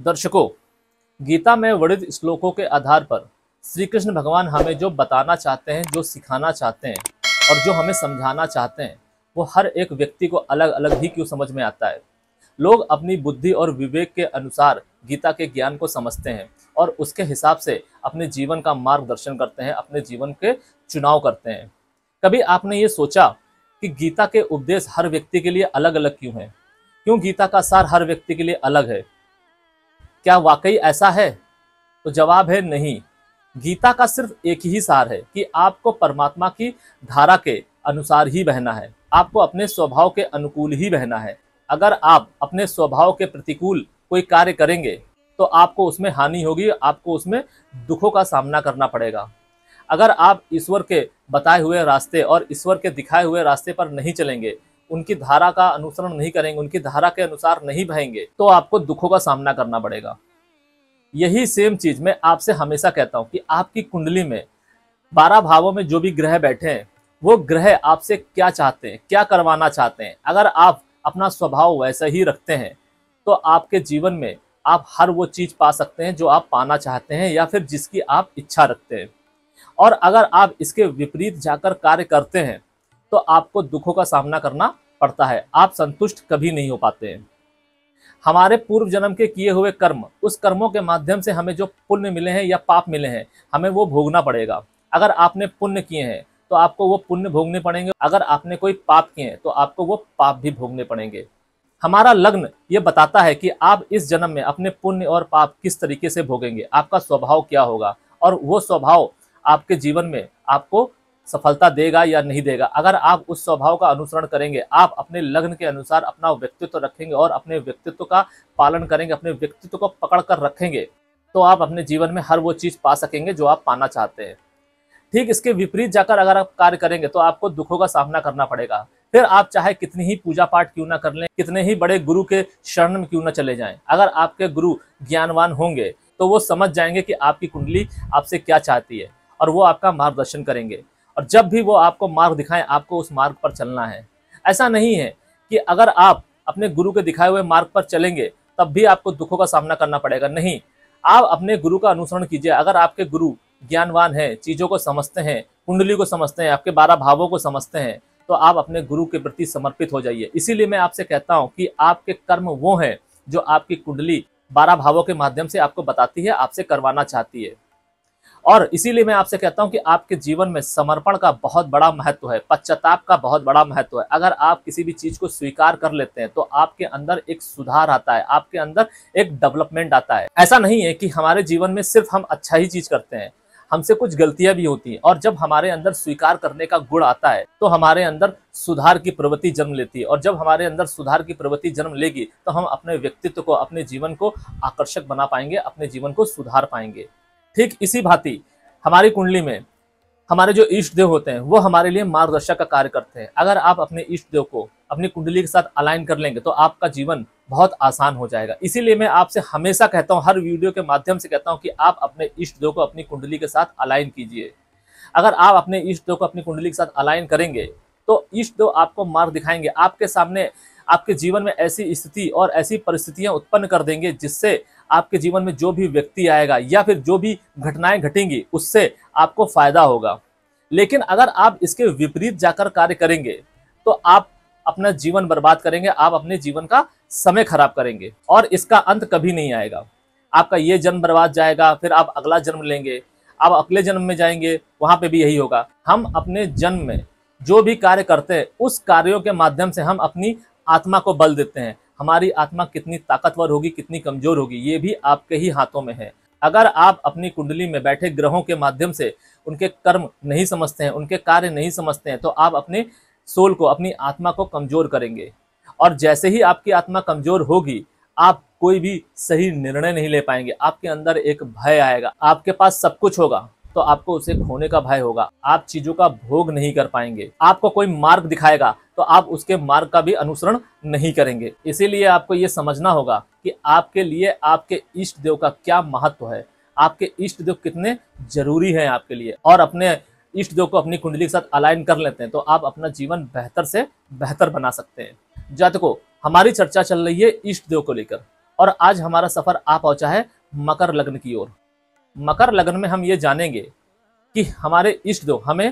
दर्शकों, गीता में वर्णित श्लोकों के आधार पर श्री कृष्ण भगवान हमें जो बताना चाहते हैं, जो सिखाना चाहते हैं और जो हमें समझाना चाहते हैं, वो हर एक व्यक्ति को अलग अलग ही क्यों समझ में आता है। लोग अपनी बुद्धि और विवेक के अनुसार गीता के ज्ञान को समझते हैं और उसके हिसाब से अपने जीवन का मार्गदर्शन करते हैं, अपने जीवन के चुनाव करते हैं। कभी आपने ये सोचा कि गीता के उपदेश हर व्यक्ति के लिए अलग अलग क्यों हैं? क्यों गीता का सार हर व्यक्ति के लिए अलग है? क्या वाकई ऐसा है? तो जवाब है नहीं। गीता का सिर्फ एक ही सार है कि आपको परमात्मा की धारा के अनुसार ही बहना है, आपको अपने स्वभाव के अनुकूल ही बहना है। अगर आप अपने स्वभाव के प्रतिकूल कोई कार्य करेंगे तो आपको उसमें हानि होगी, आपको उसमें दुखों का सामना करना पड़ेगा। अगर आप ईश्वर के बताए हुए रास्ते और ईश्वर के दिखाए हुए रास्ते पर नहीं चलेंगे, उनकी धारा का अनुसरण नहीं करेंगे, उनकी धारा के अनुसार नहीं बहेंगे, तो आपको दुखों का सामना करना पड़ेगा। यही सेम चीज मैं आपसे हमेशा कहता हूं कि आपकी कुंडली में 12 भावों में जो भी ग्रह बैठे हैं, वो ग्रह आपसे क्या चाहते हैं, क्या करवाना चाहते हैं। अगर आप अपना स्वभाव वैसा ही रखते हैं तो आपके जीवन में आप हर वो चीज पा सकते हैं जो आप पाना चाहते हैं या फिर जिसकी आप इच्छा रखते हैं। और अगर आप इसके विपरीत जाकर कार्य करते हैं तो आपको दुखों का सामना करना पड़ता है, आप संतुष्ट कभी नहीं हो पाते हैं। हमारे पूर्व जन्म के किए हुए कर्म, उस कर्मों के माध्यम से हमें जो पुण्य मिले हैं या पाप मिले हैं, हमें वो भोगना पड़ेगा। अगर आपने पुण्य किए हैं तो आपको वो पुण्य भोगने पड़ेंगे, अगर आपने कोई पाप किए हैं तो आपको वो पाप भी भोगने पड़ेंगे। हमारा लग्न ये बताता है कि आप इस जन्म में अपने पुण्य और पाप किस तरीके से भोगेंगे, आपका स्वभाव क्या होगा और वो स्वभाव आपके जीवन में आपको सफलता देगा या नहीं देगा। अगर आप उस स्वभाव का अनुसरण करेंगे, आप अपने लग्न के अनुसार अपना व्यक्तित्व रखेंगे और अपने व्यक्तित्व का पालन करेंगे, अपने व्यक्तित्व को पकड़ कर रखेंगे, तो आप अपने जीवन में हर वो चीज पा सकेंगे जो आप पाना चाहते हैं। ठीक इसके विपरीत जाकर अगर आप कार्य करेंगे तो आपको दुखों का सामना करना पड़ेगा। फिर आप चाहे कितनी ही पूजा पाठ क्यों ना कर लें, कितने ही बड़े गुरु के शरण में क्यों ना चले जाएं, अगर आपके गुरु ज्ञानवान होंगे तो वो समझ जाएंगे कि आपकी कुंडली आपसे क्या चाहती है और वो आपका मार्गदर्शन करेंगे। और जब भी वो आपको मार्ग दिखाएं, आपको उस मार्ग पर चलना है। ऐसा नहीं है कि अगर आप अपने गुरु के दिखाए हुए मार्ग पर चलेंगे तब भी आपको दुखों का सामना करना पड़ेगा। नहीं, आप अपने गुरु का अनुसरण कीजिए। अगर आपके गुरु ज्ञानवान हैं, चीजों को समझते हैं, कुंडली को समझते हैं, आपके 12 भावों को समझते हैं, तो आप अपने गुरु के प्रति समर्पित हो जाइए। इसीलिए मैं आपसे कहता हूं कि आपके कर्म वो हैं जो आपकी कुंडली 12 भावों के माध्यम से आपको बताती है, आपसे करवाना चाहती है। और इसीलिए मैं आपसे कहता हूं कि आपके जीवन में समर्पण का बहुत बड़ा महत्व है, पश्चाताप का बहुत बड़ा महत्व है। अगर आप किसी भी चीज को स्वीकार कर लेते हैं तो आपके अंदर एक सुधार आता है, आपके अंदर एक डेवलपमेंट आता है। ऐसा नहीं है कि हमारे जीवन में सिर्फ हम अच्छा ही चीज करते हैं, हमसे कुछ गलतियां भी होती हैं। और जब हमारे अंदर स्वीकार करने का गुण आता है तो हमारे अंदर सुधार की प्रवृत्ति जन्म लेती है। और जब हमारे अंदर सुधार की प्रवृत्ति जन्म लेगी तो हम अपने व्यक्तित्व को, अपने जीवन को आकर्षक बना पाएंगे, अपने जीवन को सुधार पाएंगे। ठीक इसी भांति हमारी कुंडली में हमारे जो इष्ट देव होते हैं वो हमारे लिए मार्गदर्शक का कार्य करते हैं। अगर आप अपने इष्ट देव को अपनी कुंडली के साथ अलाइन कर लेंगे तो आपका जीवन बहुत आसान हो जाएगा। इसीलिए मैं आपसे हमेशा कहता हूं, हर वीडियो के माध्यम से कहता हूं कि आप अपने इष्ट देव को अपनी कुंडली के साथ अलाइन कीजिए। अगर आप अपने इष्ट देव को अपनी कुंडली के साथ अलाइन करेंगे तो इष्ट देव आपको मार्ग दिखाएंगे, आपके सामने आपके जीवन में ऐसी स्थिति और ऐसी परिस्थितियां उत्पन्न कर देंगे जिससे आपके जीवन में जो भी व्यक्ति आएगा या फिर जो भी घटनाएं घटेंगी उससे आपको फायदा होगा। लेकिन अगर आप इसके विपरीत जाकर कार्य करेंगे तो आप अपना जीवन बर्बाद करेंगे, आप अपने जीवन का समय खराब करेंगे और इसका अंत कभी नहीं आएगा। आपका ये जन्म बर्बाद जाएगा, फिर आप अगला जन्म लेंगे, आप अगले जन्म में जाएंगे, वहां पे भी यही होगा। हम अपने जन्म में जो भी कार्य करते हैं उस कार्यों के माध्यम से हम अपनी आत्मा को बल देते हैं। हमारी आत्मा कितनी ताकतवर होगी, कितनी कमजोर होगी, ये भी आपके ही हाथों में है। अगर आप अपनी कुंडली में बैठे ग्रहों के माध्यम से उनके कर्म नहीं समझते हैं, उनके कार्य नहीं समझते हैं, तो आप अपने सोल को, अपनी आत्मा को कमजोर करेंगे। और जैसे ही आपकी आत्मा कमजोर होगी, आप कोई भी सही निर्णय नहीं ले पाएंगे। आपके अंदर एक भय आएगा। आपके पास सब कुछ होगा तो आपको उसे खोने का भय होगा, आप चीजों का भोग नहीं कर पाएंगे। आपको कोई मार्ग दिखाएगा तो आप उसके मार्ग का भी अनुसरण नहीं करेंगे। इसीलिए आपको ये समझना होगा कि आपके लिए आपके इष्ट देव का क्या महत्व है, आपके इष्ट देव कितने जरूरी हैं आपके लिए। और अपने इष्ट देव को अपनी कुंडली के साथ अलाइन कर लेते हैं तो आप अपना जीवन बेहतर से बेहतर बना सकते हैं। जातकों, हमारी चर्चा चल रही है इष्ट देव को लेकर। और आज हमारा सफर आ पहुंचा है मकर लग्न की ओर। मकर लग्न में हम ये जानेंगे कि हमारे इष्ट देव हमें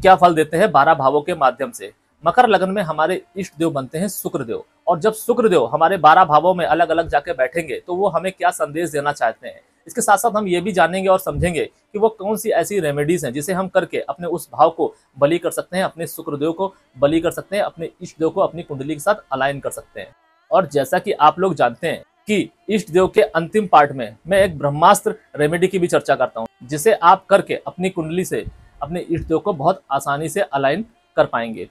क्या फल देते हैं 12 भावों के माध्यम से। मकर लग्न में हमारे इष्ट देव बनते हैं शुक्र देव, और जब शुक्र देव हमारे 12 भावों में अलग अलग जाके बैठेंगे तो वो हमें क्या संदेश देना चाहते हैं। इसके साथ साथ हम ये भी जानेंगे और समझेंगे कि वो कौन सी ऐसी रेमेडीज हैं जिसे हम करके अपने उस भाव को बलि कर सकते हैं, अपने शुक्रदेव को बलि कर सकते हैं, अपने इष्ट देव को अपनी कुंडली के साथ अलाइन कर सकते हैं। और जैसा कि आप लोग जानते हैं कि इष्ट देव के अंतिम पार्ट में मैं एक ब्रह्मास्त्र रेमेडी की भी चर्चा करता हूँ, जिसे आप करके अपनी कुंडली से अपने इष्ट देव को बहुत आसानी से अलाइन कर पाएंगे।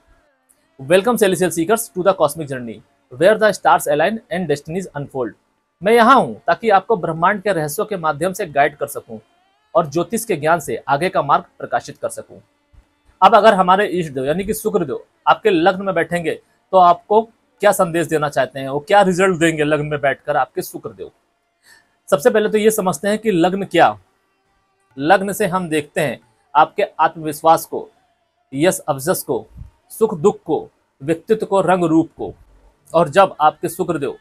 Welcome celestial seekers to the cosmic journey where the stars align and destinies unfold. मैं यहाँ हूँ ताकि आपको ब्रह्मांड के रहस्यों के माध्यम से गाइड कर सकूं और ज्योतिष के ज्ञान से आगे का मार्ग प्रकाशित कर सकूं। अब अगर हमारे इष्ट देव यानी कि शुक्र देव आपके लग्न में बैठेंगे तो आपको क्या संदेश देना चाहते हैं, वो क्या रिजल्ट देंगे लग्न में बैठकर आपके शुक्र देव। सबसे पहले तो ये समझते हैं कि लग्न क्या। लग्न से हम देखते हैं आपके आत्मविश्वास को, यश अवजस को, सुख दुख को, व्यक्तित्व को, रंग रूप को। और जब आपके शुक्र देव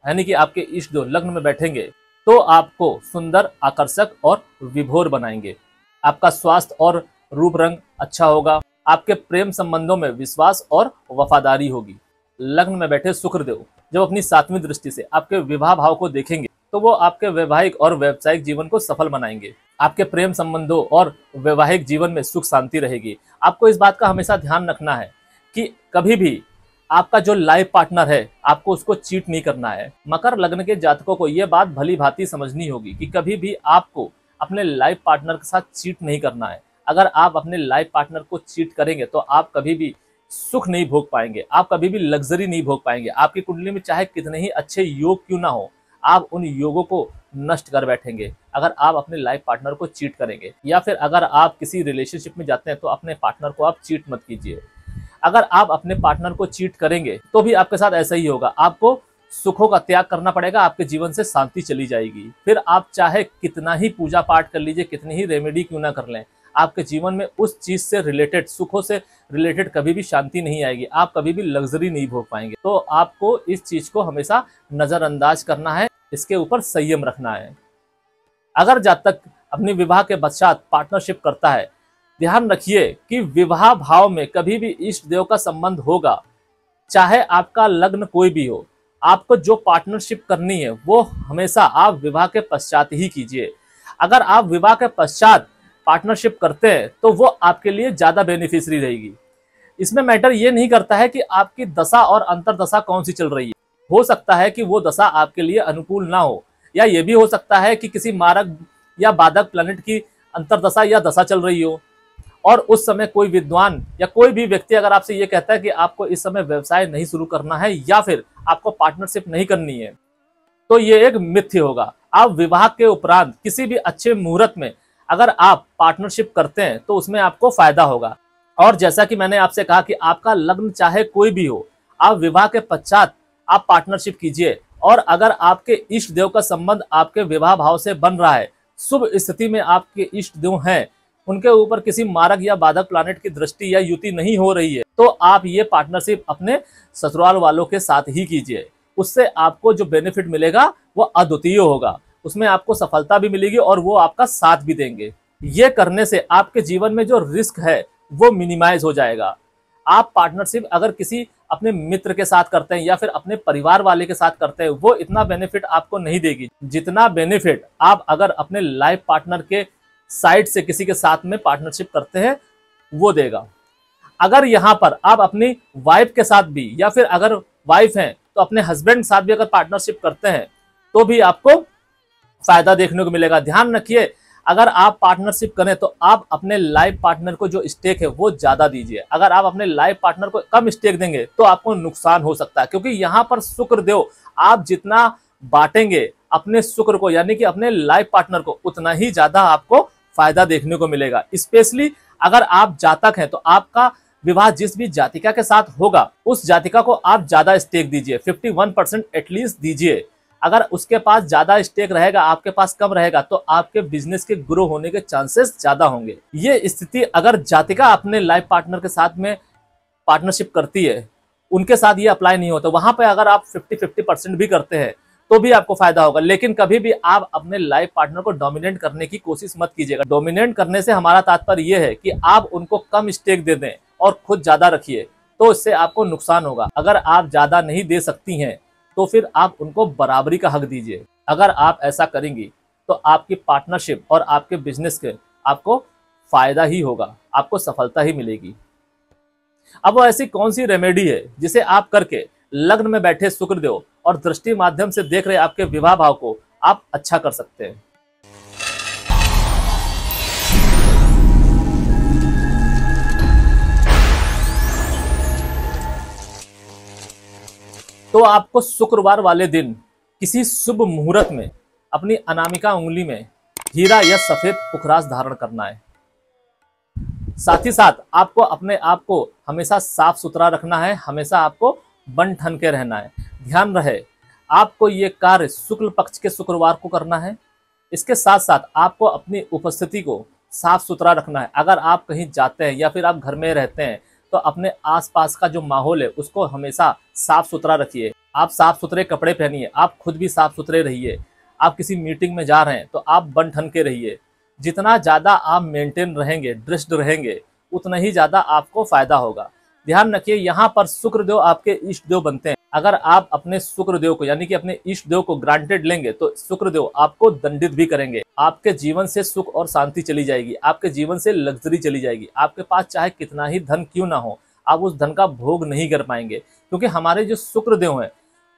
यानी कि आपके इष्ट देव लग्न में बैठेंगे तो आपको सुंदर, आकर्षक और विभोर बनाएंगे। आपका स्वास्थ्य और रूप रंग अच्छा होगा। आपके प्रेम संबंधों में विश्वास और वफादारी होगी। लग्न में बैठे शुक्र देव जब अपनी 7वीं दृष्टि से आपके विवाह भाव को देखेंगे तो वो आपके वैवाहिक और व्यावसायिक जीवन को सफल बनाएंगे। आपके प्रेम संबंधों और वैवाहिक जीवन में सुख शांति रहेगी। आपको इस बात का हमेशा ध्यान रखना है कि कभी भी आपका जो लाइफ पार्टनर है आपको उसको चीट नहीं करना है। मकर लग्न के जातकों को यह बात भली भांति समझनी होगी कि कभी भी आपको अपने लाइफ पार्टनर के साथ चीट नहीं करना है। अगर आप अपने लाइफ पार्टनर को चीट करेंगे तो आप कभी भी सुख नहीं भोग पाएंगे, आप कभी भी लग्जरी नहीं भोग पाएंगे। आपकी कुंडली में चाहे कितने ही अच्छे योग क्यों ना हो, आप उन योगों को नष्ट कर बैठेंगे अगर आप अपने लाइफ पार्टनर को चीट करेंगे। या फिर अगर आप किसी रिलेशनशिप में जाते हैं तो अपने पार्टनर को आप चीट मत कीजिए। अगर आप अपने पार्टनर को चीट करेंगे तो भी आपके साथ ऐसा ही होगा। आपको सुखों का त्याग करना पड़ेगा, आपके जीवन से शांति चली जाएगी। फिर आप चाहे कितना ही पूजा पाठ कर लीजिए, कितनी ही रेमेडी क्यों ना कर लें, आपके जीवन में उस चीज से रिलेटेड, सुखों से रिलेटेड कभी भी शांति नहीं आएगी। आप कभी भी लग्जरी नहीं भोग पाएंगे। तो आपको इस चीज को हमेशा नजरअंदाज करना है, इसके ऊपर संयम रखना है। अगर जातक अपने विवाह के पश्चात पार्टनरशिप करता है, ध्यान रखिए कि विवाह भाव में कभी भी इष्ट देव का संबंध होगा। चाहे आपका लग्न कोई भी हो, आपको जो पार्टनरशिप करनी है वो हमेशा आप विवाह के पश्चात ही कीजिए। अगर आप विवाह के पश्चात पार्टनरशिप करते हैं तो वो आपके लिए ज्यादा बेनिफिशियरी रहेगी। इसमें मैटर ये नहीं करता है कि आपकी दशा और अंतरदशा कौन सी चल रही है। हो सकता है कि वो दशा आपके लिए अनुकूल ना हो, या ये भी हो सकता है कि किसी मारक या बाधक प्लैनेट की अंतरदशा या दशा चल रही हो। और उस समय कोई विद्वान या कोई भी व्यक्ति अगर आपसे ये कहता है कि आपको इस समय व्यवसाय नहीं शुरू करना है या फिर आपको पार्टनरशिप नहीं करनी है, तो ये एक मिथ्य होगा। आप विवाह के उपरांत किसी भी अच्छे मुहूर्त में अगर आप पार्टनरशिप करते हैं तो उसमें आपको फायदा होगा। और जैसा कि मैंने आपसे कहा कि आपका लग्न चाहे कोई भी हो, आप विवाह के पश्चात आप पार्टनरशिप कीजिए। और अगर आपके इष्ट देव का संबंध आपके विवाह भाव से बन रहा है, शुभ स्थिति में आपके इष्ट देव हैं, उनके ऊपर किसी मारक या बाधक प्लैनेट की दृष्टि या युति नहीं हो रही है, तो आप ये पार्टनरशिप अपने ससुराल वालों के साथ ही कीजिए। उससे आपको जो बेनिफिट मिलेगा वो अद्वितीय होगा। उसमें आपको सफलता भी मिलेगी और वो आपका साथ भी देंगे। ये करने से आपके जीवन में जो रिस्क है वो मिनिमाइज हो जाएगा। आप पार्टनरशिप अगर किसी अपने मित्र के साथ करते हैं या फिर अपने परिवार वाले के साथ करते हैं, वो इतना बेनिफिट आपको नहीं देगी जितना बेनिफिट आप अगर अपने लाइफ पार्टनर के साइड से किसी के साथ में पार्टनरशिप करते हैं वो देगा। अगर यहाँ पर आप अपनी वाइफ के साथ भी या फिर अगर वाइफ हैं तो अपने हस्बैंड के साथ भी अगर पार्टनरशिप करते हैं तो भी आपको फायदा देखने को मिलेगा। ध्यान रखिए, अगर आप पार्टनरशिप करें तो आप अपने लाइफ पार्टनर को जो स्टेक है वो ज्यादा दीजिए। अगर आप अपने लाइफ पार्टनर को कम स्टेक देंगे तो आपको नुकसान हो सकता है, क्योंकि यहाँ पर शुक्र देव आप जितना बांटेंगे अपने शुक्र को यानी कि अपने लाइफ पार्टनर को, उतना ही ज्यादा आपको फायदा देखने को मिलेगा। स्पेशली अगर आप जातक हैं तो आपका विवाह जिस भी जातिका के साथ होगा उस जातिका को आप ज्यादा स्टेक दीजिए, 51% एटलीस्ट दीजिए। अगर उसके पास ज्यादा स्टेक रहेगा, आपके पास कम रहेगा, तो आपके बिजनेस के ग्रो होने के चांसेस ज्यादा होंगे। ये स्थिति अगर जातिका अपने लाइफ पार्टनर के साथ में पार्टनरशिप करती है, उनके साथ ये अप्लाई नहीं होता। वहां पे अगर आप 50-50% भी करते हैं तो भी आपको फायदा होगा। लेकिन कभी भी आप अपने लाइफ पार्टनर को डोमिनेट करने की कोशिश मत कीजिएगा। डोमिनेट करने से हमारा तात्पर्य यह है कि आप उनको कम स्टेक दे दें और खुद ज्यादा रखिए, तो इससे आपको नुकसान होगा। अगर आप ज्यादा नहीं दे सकती हैं तो फिर आप उनको बराबरी का हक दीजिए। अगर आप ऐसा करेंगी तो आपकी पार्टनरशिप और आपके बिजनेस के आपको फायदा ही होगा, आपको सफलता ही मिलेगी। अब वो ऐसी कौन सी रेमेडी है जिसे आप करके लग्न में बैठे शुक्रदेव और दृष्टि माध्यम से देख रहे आपके विवाह भाव को आप अच्छा कर सकते हैं? तो आपको शुक्रवार वाले दिन किसी शुभ मुहूर्त में अपनी अनामिका उंगली में हीरा या सफेद पुखराज धारण करना है। साथ ही साथ आपको अपने आप को हमेशा साफ सुथरा रखना है, हमेशा आपको बन ठन के रहना है। ध्यान रहे, आपको ये कार्य शुक्ल पक्ष के शुक्रवार को करना है। इसके साथ साथ आपको अपनी उपस्थिति को साफ सुथरा रखना है। अगर आप कहीं जाते हैं या फिर आप घर में रहते हैं तो अपने आसपास का जो माहौल है उसको हमेशा साफ सुथरा रखिए। आप साफ सुथरे कपड़े पहनिए, आप खुद भी साफ सुथरे रहिए। आप किसी मीटिंग में जा रहे हैं तो आप बन ठन के रहिए। जितना ज़्यादा आप मेंटेन रहेंगे, ड्रेस्ड रहेंगे, उतना ही ज़्यादा आपको फायदा होगा। ध्यान रखिए, यहाँ पर शुक्रदेव आपके इष्ट देव बनते हैं। अगर आप अपने शुक्रदेव को यानी कि अपने इष्ट देव को ग्रांटेड लेंगे तो शुक्रदेव आपको दंडित भी करेंगे। आपके जीवन से सुख और शांति चली जाएगी, आपके जीवन से लग्जरी चली जाएगी। आपके पास चाहे कितना ही धन क्यों ना हो, आप उस धन का भोग नहीं कर पाएंगे, क्योंकि हमारे जो शुक्रदेव हैं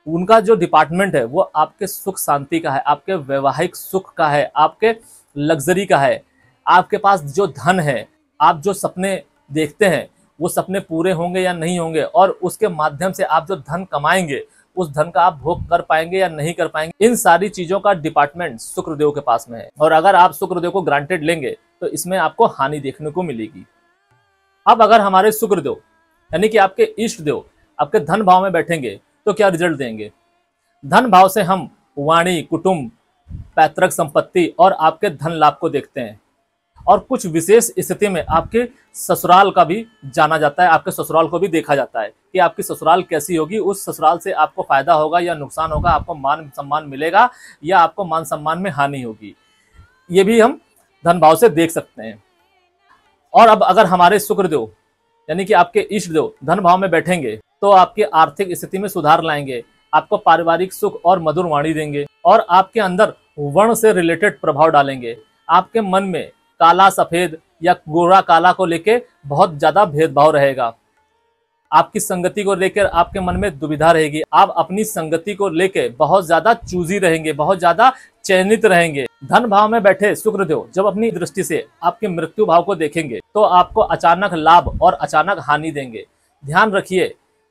उनका जो डिपार्टमेंट है वो आपके सुख शांति का है, आपके वैवाहिक सुख का है, आपके लग्जरी का है। आपके पास जो धन है, आप जो सपने देखते हैं वो सपने पूरे होंगे या नहीं होंगे, और उसके माध्यम से आप जो धन कमाएंगे उस धन का आप भोग कर पाएंगे या नहीं कर पाएंगे, इन सारी चीजों का डिपार्टमेंट शुक्रदेव के पास में है। और अगर आप शुक्रदेव को ग्रांटेड लेंगे तो इसमें आपको हानि देखने को मिलेगी। अब अगर हमारे शुक्रदेव यानी कि आपके इष्ट देव आपके धन भाव में बैठेंगे तो क्या रिजल्ट देंगे? धन भाव से हम वाणी, कुटुंब, पैतृक संपत्ति और आपके धन लाभ को देखते हैं। और कुछ विशेष स्थिति में आपके ससुराल का भी जाना जाता है, आपके ससुराल को भी देखा जाता है कि आपकी ससुराल कैसी होगी, उस ससुराल से आपको फायदा होगा या नुकसान होगा, आपको मान सम्मान मिलेगा या आपको मान सम्मान में हानि होगी। ये भी हम धन भाव से देख सकते हैं। और अब अगर हमारे शुक्रदेव यानी कि आपके इष्ट देव धन भाव में बैठेंगे तो आपकी आर्थिक स्थिति में सुधार लाएंगे, आपको पारिवारिक सुख और मधुर वाणी देंगे और आपके अंदर वर्ण से रिलेटेड प्रभाव डालेंगे। आपके मन में काला सफेद या गोरा काला को लेकर बहुत ज्यादा भेदभाव रहेगा। आपकी संगति को लेकर आपके मन में दुविधा रहेगी। आप अपनी संगति को लेकर बहुत ज्यादा चूजी रहेंगे, बहुत ज्यादा चयनित रहेंगे। धन भाव में बैठे शुक्रदेव जब अपनी दृष्टि से आपके मृत्यु भाव को देखेंगे तो आपको अचानक लाभ और अचानक हानि देंगे। ध्यान रखिए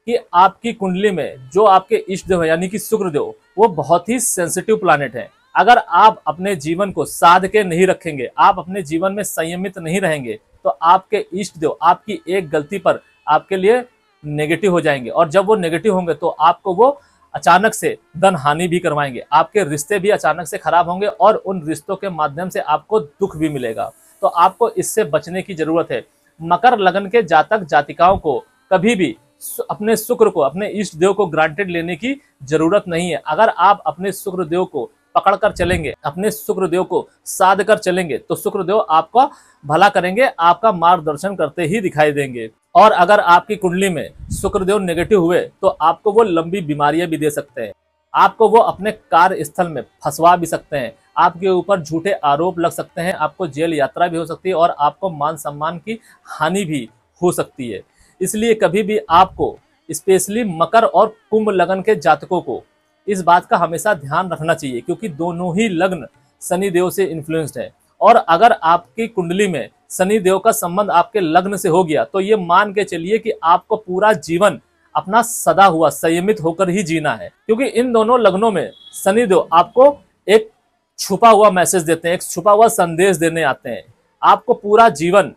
कि आपकी कुंडली में जो आपके इष्ट देव है यानी कि शुक्रदेव वो बहुत ही सेंसिटिव प्लैनेट है। अगर आप अपने जीवन को साध के नहीं रखेंगे, आप अपने जीवन में संयमित नहीं रहेंगे तो आपके इष्ट देव आपकी एक गलती पर आपके लिए नेगेटिव हो जाएंगे, और जब वो नेगेटिव होंगे तो आपको वो अचानक से धन हानि भी करवाएंगे। आपके रिश्ते भी अचानक से खराब होंगे और उन रिश्तों के माध्यम से आपको दुख भी मिलेगा। तो आपको इससे बचने की जरूरत है। मकर लग्न के जातक जातिकाओं को कभी भी अपने शुक्र को, अपने इष्ट देव को ग्रांटेड लेने की जरूरत नहीं है। अगर आप अपने शुक्र देव को पकड़ कर चलेंगे, अपने शुक्रदेव को साध कर चलेंगे तो शुक्रदेव आपका भला करेंगे, आपका मार्गदर्शन करते ही दिखाई देंगे। और अगर आपकी कुंडली में शुक्रदेव नेगेटिव हुए तो आपको वो लंबी बीमारियां भी दे सकते हैं, आपको वो अपने कार्य स्थल में फंसवा भी सकते हैं, आपके ऊपर झूठे आरोप लग सकते हैं, आपको जेल यात्रा भी हो सकती है और आपको मान सम्मान की हानि भी हो सकती है। इसलिए कभी भी आपको स्पेशली मकर और कुंभ लग्न के जातकों को इस बात का हमेशा ध्यान रखना चाहिए, क्योंकि दोनों ही लग्न शनि देव से इन्फ्लुएंस्ड है। और अगर आपकी कुंडली में शनि देव का संबंध आपके लग्न से हो गया तो ये मान के चलिए कि आपको पूरा जीवन अपना सदा हुआ संयमित होकर ही जीना है, क्योंकि इन दोनों लग्नों में शनि देव आपको एक छुपा हुआ मैसेज देते हैं, एक छुपा हुआ संदेश देने आते हैं। आपको पूरा जीवन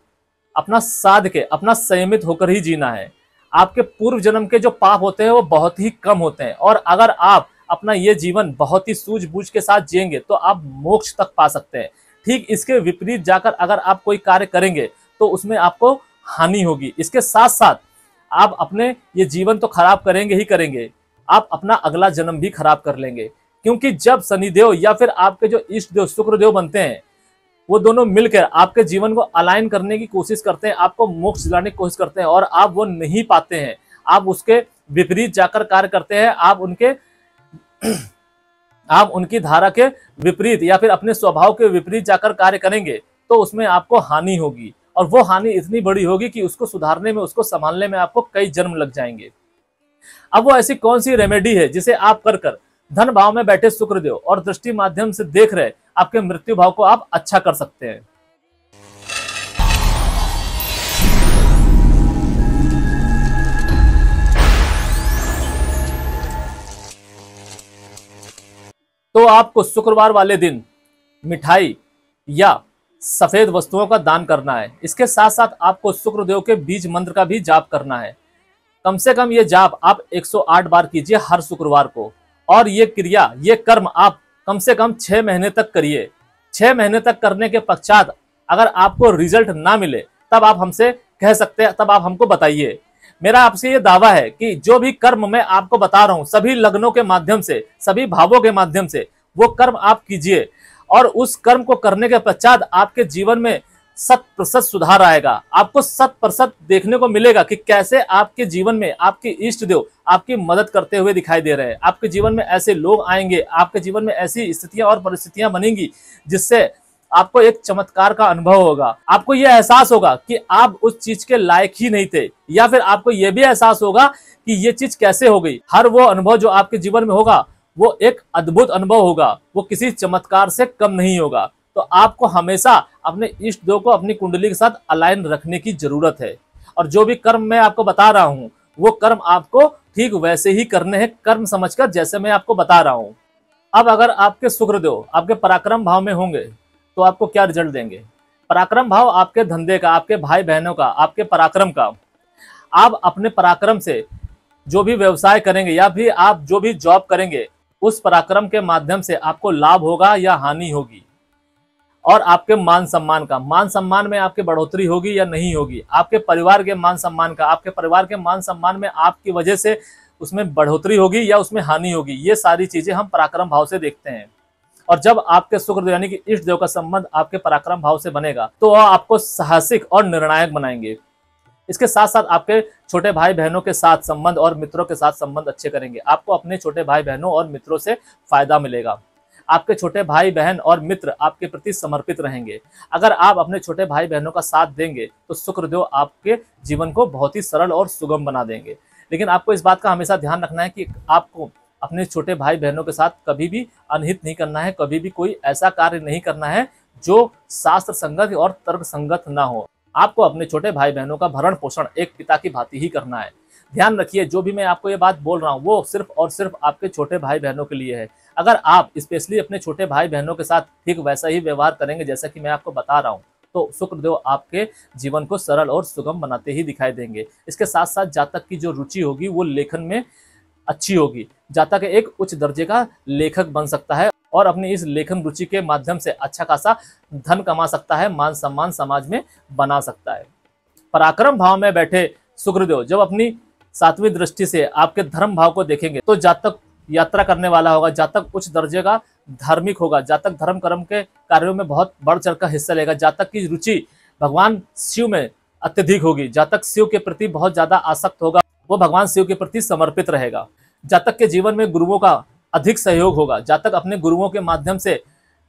अपना साध के, अपना संयमित होकर ही जीना है। आपके पूर्व जन्म के जो पाप होते हैं वो बहुत ही कम होते हैं, और अगर आप अपना ये जीवन बहुत ही सूझबूझ के साथ जिएंगे तो आप मोक्ष तक पा सकते हैं। ठीक इसके विपरीत जाकर अगर आप कोई कार्य करेंगे तो उसमें आपको हानि होगी। इसके साथ साथ आप अपने ये जीवन तो खराब करेंगे ही करेंगे, आप अपना अगला जन्म भी खराब कर लेंगे। क्योंकि जब शनिदेव या फिर आपके जो इष्ट देव शुक्रदेव बनते हैं, वो दोनों मिलकर आपके जीवन को अलाइन करने की कोशिश करते हैं, आपको मोक्ष दिलाने की कोशिश करते हैं और आप वो नहीं पाते हैं, आप उसके विपरीत जाकर कार्य करते हैं, आप उनकी धारा के विपरीत या फिर अपने स्वभाव के विपरीत जाकर कार्य करेंगे तो उसमें आपको हानि होगी, और वो हानि इतनी बड़ी होगी कि उसको सुधारने में, उसको संभालने में आपको कई जन्म लग जाएंगे। अब वो ऐसी कौन सी रेमेडी है जिसे आप कर धन भाव में बैठे शुक्रदेव और दृष्टि माध्यम से देख रहे आपके मृत्यु भाव को आप अच्छा कर सकते हैं। तो आपको शुक्रवार वाले दिन मिठाई या सफेद वस्तुओं का दान करना है। इसके साथ साथ आपको शुक्रदेव के बीज मंत्र का भी जाप करना है। कम से कम ये जाप आप 108 बार कीजिए हर शुक्रवार को, और ये क्रिया, ये कर्म आप कम से कम 6 महीने तक करिए। 6 महीने तक करने के पश्चात अगर आपको रिजल्ट ना मिले तब आप हमसे कह सकते हैं, तब आप हमको बताइए। मेरा आपसे ये दावा है कि जो भी कर्म मैं आपको बता रहा हूं, सभी लग्नों के माध्यम से, सभी भावों के माध्यम से वो कर्म आप कीजिए, और उस कर्म को करने के पश्चात आपके जीवन में 100% सुधार आएगा। आपको 100% देखने को मिलेगा कि कैसे आपके जीवन में आपके इष्ट देव आपकी मदद करते हुए दिखाई दे रहे हैं। आपके जीवन में ऐसे लोग आएंगे, आपके जीवन में ऐसी स्थितियां और परिस्थितियां बनेंगी जिससे आपको एक चमत्कार का अनुभव होगा। आपको यह एहसास होगा कि आप उस चीज के लायक ही नहीं थे, या फिर आपको यह भी एहसास होगा कि ये चीज कैसे हो गई। हर वो अनुभव जो आपके जीवन में होगा वो एक अद्भुत अनुभव होगा, वो किसी चमत्कार से कम नहीं होगा। तो आपको हमेशा अपने इष्ट देव को अपनी कुंडली के साथ अलाइन रखने की जरूरत है, और जो भी कर्म मैं आपको बता रहा हूं वो कर्म आपको ठीक वैसे ही करने हैं, कर्म समझकर, जैसे मैं आपको बता रहा हूं। अब अगर आपके शुक्रदेव आपके पराक्रम भाव में होंगे तो आपको क्या रिजल्ट देंगे? पराक्रम भाव आपके धंधे का, आपके भाई बहनों का, आपके पराक्रम का। आप अपने पराक्रम से जो भी व्यवसाय करेंगे या फिर आप जो भी जॉब करेंगे, उस पराक्रम के माध्यम से आपको लाभ होगा या हानि होगी। और आपके मान सम्मान में आपकी बढ़ोतरी होगी या नहीं होगी। आपके परिवार के मान सम्मान का, आपके परिवार के मान सम्मान में आपकी वजह से उसमें बढ़ोतरी होगी या उसमें हानि होगी। ये सारी चीजें हम पराक्रम भाव से देखते हैं। और जब आपके शुक्रदेव यानी कि इष्ट देव का संबंध आपके पराक्रम भाव से बनेगा तो वह आपको साहसिक और निर्णायक बनाएंगे। इसके साथ साथ आपके छोटे भाई बहनों के साथ संबंध और मित्रों के साथ संबंध अच्छे करेंगे। आपको अपने छोटे भाई बहनों और मित्रों से फायदा मिलेगा। आपके छोटे भाई बहन और मित्र आपके प्रति समर्पित रहेंगे। अगर आप अपने छोटे भाई बहनों का साथ देंगे तो शुक्रदेव आपके जीवन को बहुत ही सरल और सुगम बना देंगे। लेकिन आपको इस बात का हमेशा ध्यान रखना है कि आपको अपने छोटे भाई बहनों के साथ कभी भी अनहित नहीं करना है, कभी भी कोई ऐसा कार्य नहीं करना है जो शास्त्र संगत और तर्क संगत ना हो। आपको अपने छोटे भाई बहनों का भरण पोषण एक पिता की भांति ही करना है। ध्यान रखिए, जो भी मैं आपको ये बात बोल रहा हूँ वो सिर्फ और सिर्फ आपके छोटे भाई बहनों के लिए है। अगर आप स्पेशली अपने छोटे भाई बहनों के साथ ठीक वैसा ही व्यवहार करेंगे जैसा कि मैं आपको बता रहा हूँ, तो शुक्रदेव आपके जीवन को सरल और सुगम बनाते ही दिखाई देंगे। इसके साथ साथ जातक की जो रुचि होगी वो लेखन में अच्छी होगी। जातक एक उच्च दर्जे का लेखक बन सकता है और अपनी इस लेखन रुचि के माध्यम से अच्छा खासा धन कमा सकता है, मान सम्मान समाज में बना सकता है। पराक्रम भाव में बैठे शुक्रदेव जब अपनी 7वीं दृष्टि से आपके धर्म भाव को देखेंगे तो जातक यात्रा करने वाला होगा, जातक उच्च दर्जे का धार्मिक होगा, जातक धर्म कर्म के कार्यों में बहुत बढ़ चढ़ कर हिस्सा लेगा, जातक की रुचि भगवान शिव में अत्यधिक होगी, जातक शिव के प्रति बहुत ज्यादा आसक्त होगा, वो भगवान शिव के प्रति समर्पित रहेगा। जातक के जीवन में गुरुओं का अधिक सहयोग होगा, जातक अपने गुरुओं के माध्यम से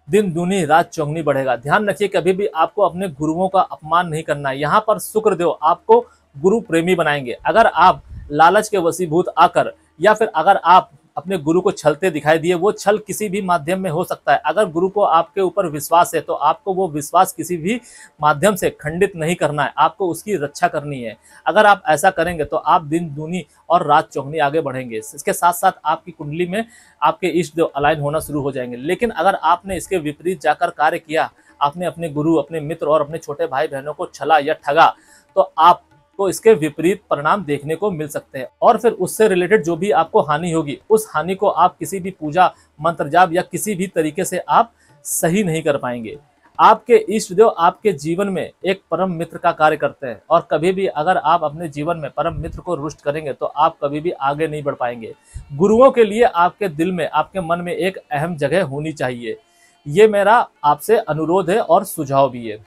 दिन दूनी रात चौगुनी बढ़ेगा। ध्यान रखिए, कभी भी आपको अपने गुरुओं का अपमान नहीं करना है। यहाँ पर शुक्रदेव आपको गुरु प्रेमी बनाएंगे। अगर आप लालच के वशीभूत आकर या फिर अगर आप अपने गुरु को छलते दिखाई दिए, वो छल किसी भी माध्यम में हो सकता है। अगर गुरु को आपके ऊपर विश्वास है तो आपको वो विश्वास किसी भी माध्यम से खंडित नहीं करना है, आपको उसकी रक्षा करनी है। अगर आप ऐसा करेंगे तो आप दिन दूनी और रात चौगुनी आगे बढ़ेंगे। इसके साथ साथ आपकी कुंडली में आपके इष्ट देव अलाइन होना शुरू हो जाएंगे। लेकिन अगर आपने इसके विपरीत जाकर कार्य किया, आपने अपने गुरु, अपने मित्र और अपने छोटे भाई बहनों को छला या ठगा, तो आप तो इसके विपरीत परिणाम देखने को मिल सकते हैं। और फिर उससे रिलेटेड जो भी आपको हानि होगी, उस हानि को आप किसी भी पूजा मंत्र जाप या किसी भी तरीके से आप सही नहीं कर पाएंगे। आपके इष्ट देव आपके जीवन में एक परम मित्र का कार्य करते हैं, और कभी भी अगर आप अपने जीवन में परम मित्र को रुष्ट करेंगे तो आप कभी भी आगे नहीं बढ़ पाएंगे। गुरुओं के लिए आपके दिल में, आपके मन में एक अहम जगह होनी चाहिए। ये मेरा आपसे अनुरोध है और सुझाव भी है।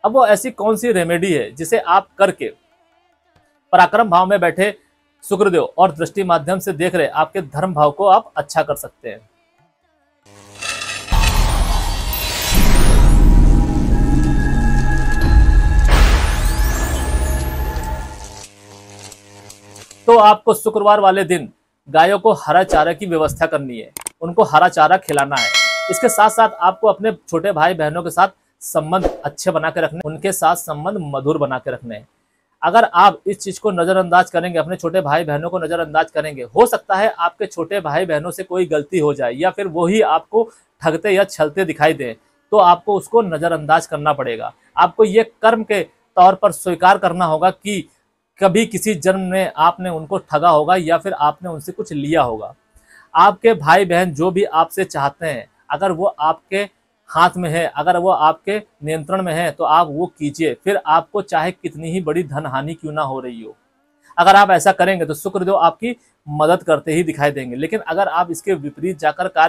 अब वो ऐसी कौन सी रेमेडी है जिसे आप करके पराक्रम भाव में बैठे शुक्रदेव और दृष्टि माध्यम से देख रहे आपके धर्म भाव को आप अच्छा कर सकते हैं। तो आपको शुक्रवार वाले दिन गायों को हरा चारा की व्यवस्था करनी है, उनको हरा चारा खिलाना है। इसके साथ साथ आपको अपने छोटे भाई बहनों के साथ संबंध अच्छे बना के रखने, उनके साथ संबंध मधुर बना के रखने हैं। अगर आप इस चीज को नजरअंदाज करेंगे, अपने छोटे भाई बहनों को नजरअंदाज करेंगे, हो सकता है आपके छोटे भाई बहनों से कोई गलती हो जाए या फिर वो ही आपको ठगते या छलते दिखाई दे, तो आपको उसको नजरअंदाज करना पड़ेगा। आपको ये कर्म के तौर पर स्वीकार करना होगा कि कभी किसी जन्म में आपने उनको ठगा होगा या फिर आपने उनसे कुछ लिया होगा। आपके भाई बहन जो भी आपसे चाहते हैं, अगर वो आपके हाथ में है, अगर वो आपके नियंत्रण में है, तो आप वो कीजिए, फिर आपको चाहे कितनी ही बड़ी धन हानि क्यों ना हो रही हो। अगर आप ऐसा करेंगे तो शुक्रदेव आपकी मदद करते ही दिखाई देंगे। लेकिन अगर आप इसके विपरीत जाकर कार्य